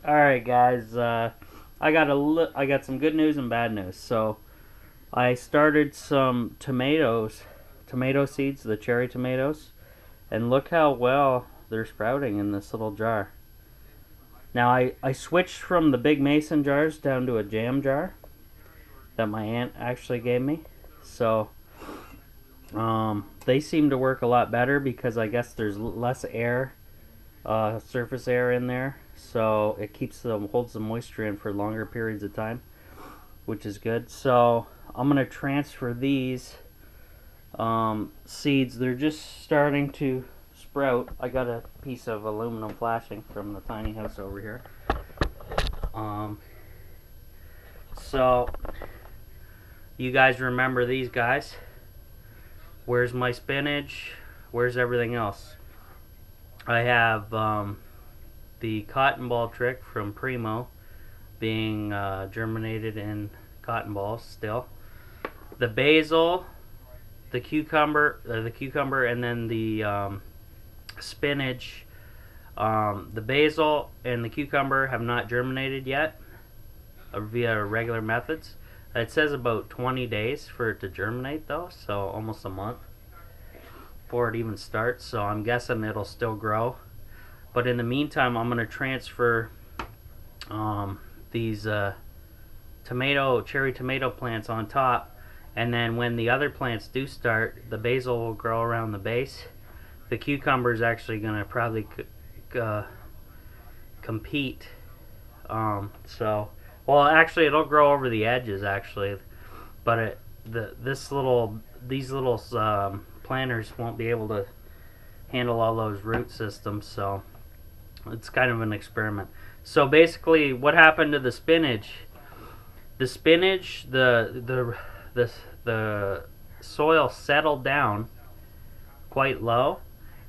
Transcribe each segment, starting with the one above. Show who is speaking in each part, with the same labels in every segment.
Speaker 1: All right, guys. I got some good news and bad news. So I started some tomato seeds, the cherry tomatoes, and look how well they're sprouting in this little jar. Now I switched from the big mason jars down to a jam jar that my aunt actually gave me. So they seem to work a lot better because I guess there's less air, surface air in there, so it holds the moisture in for longer periods of time, which is good. So I'm gonna transfer these seeds. They're just starting to sprout. I got a piece of aluminum flashing from the tiny house over here. Um, so you guys remember these guys? Where's my spinach? Where's everything else? I have the cotton ball trick from Primo being germinated in cotton balls still. The basil, the cucumber, and then the spinach. The basil and the cucumber have not germinated yet via regular methods. It says about 20 days for it to germinate, though, so almost a month before it even starts. So I'm guessing it'll still grow. But in the meantime, I'm going to transfer these cherry tomato plants on top, and then when the other plants do start, the basil will grow around the base. The cucumber is actually going to probably compete. Well, actually, it'll grow over the edges actually, but these little planters won't be able to handle all those root systems. So it's kind of an experiment. So basically, what happened to the spinach? The spinach, the soil settled down quite low,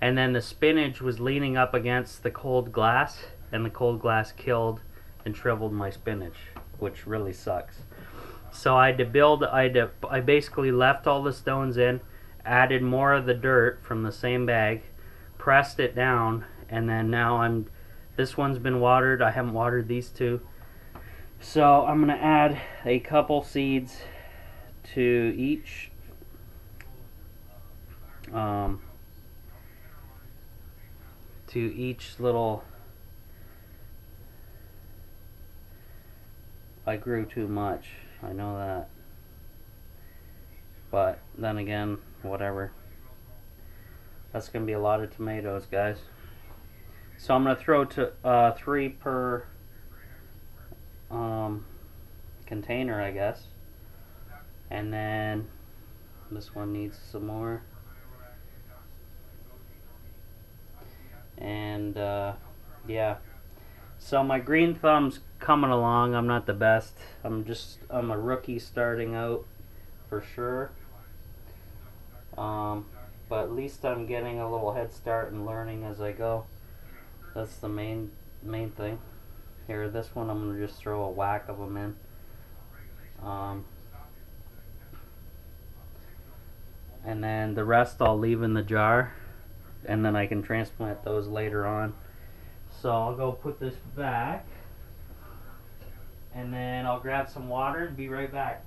Speaker 1: and then the spinach was leaning up against the cold glass, and the cold glass killed and shriveled my spinach, which really sucks. So I basically left all the stones in, added more of the dirt from the same bag, pressed it down, and then now this one's been watered. I haven't watered these two. So I'm going to add a couple seeds to each little. I grew too much, I know that, but then again, whatever. That's gonna be a lot of tomatoes, guys. So I'm gonna throw 3 per container, I guess, and then this one needs some more, and yeah. So my green thumb's coming along. I'm not the best. I'm a rookie starting out for sure. But at least I'm getting a little head start and learning as I go. That's the main thing. Here, this one I'm gonna just throw a whack of them in. And then the rest I'll leave in the jar, and then I can transplant those later on. So I'll go put this back, and then I'll grab some water and be right back.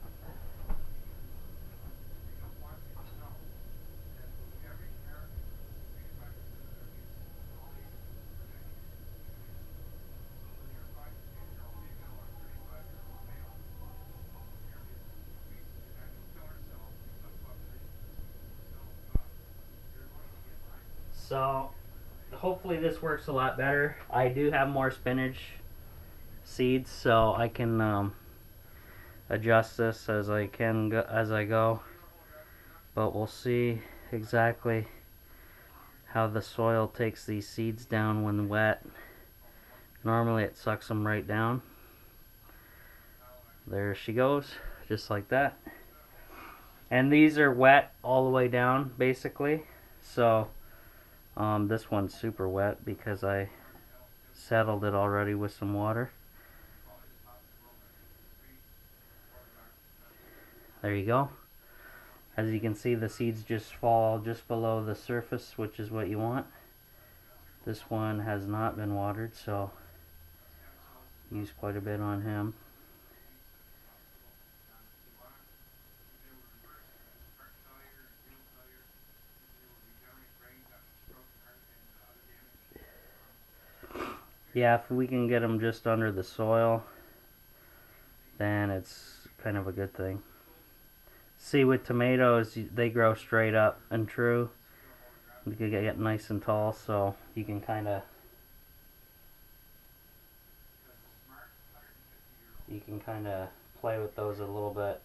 Speaker 1: So hopefully this works a lot better. I do have more spinach seeds, so I can adjust this as I go. But we'll see exactly how the soil takes these seeds down when wet. Normally it sucks them right down. There she goes, just like that. And these are wet all the way down, basically. So this one's super wet because I settled it already with some water. There you go. As you can see, the seeds just fall just below the surface, which is what you want. This one has not been watered, so Use quite a bit on him. Yeah, if we can get them just under the soil, then it's kind of a good thing. See, with tomatoes, they grow straight up and true. You can get nice and tall, so you can kind of play with those a little bit.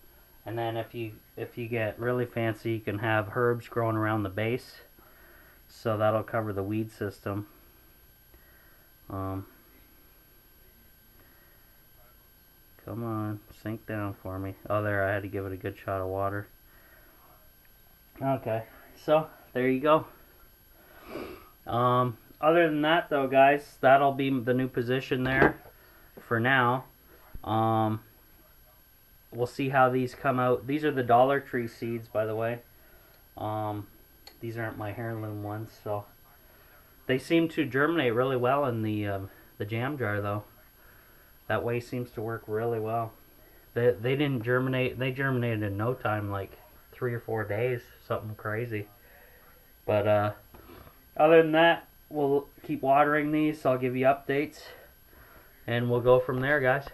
Speaker 1: And then if you get really fancy, you can have herbs growing around the base, so that'll cover the weed system. Come on, sink down for me. Oh, there, I had to give it a good shot of water. Okay, so there you go. Other than that, though, guys, that'll be the new position there for now. We'll see how these come out. These are the Dollar Tree seeds, by the way. These aren't my heirloom ones, so they seem to germinate really well in the jam jar, though. That way seems to work really well. They didn't germinate. They germinated in no time, like 3 or 4 days, something crazy. But other than that, we'll keep watering these. So I'll give you updates, and we'll go from there, guys.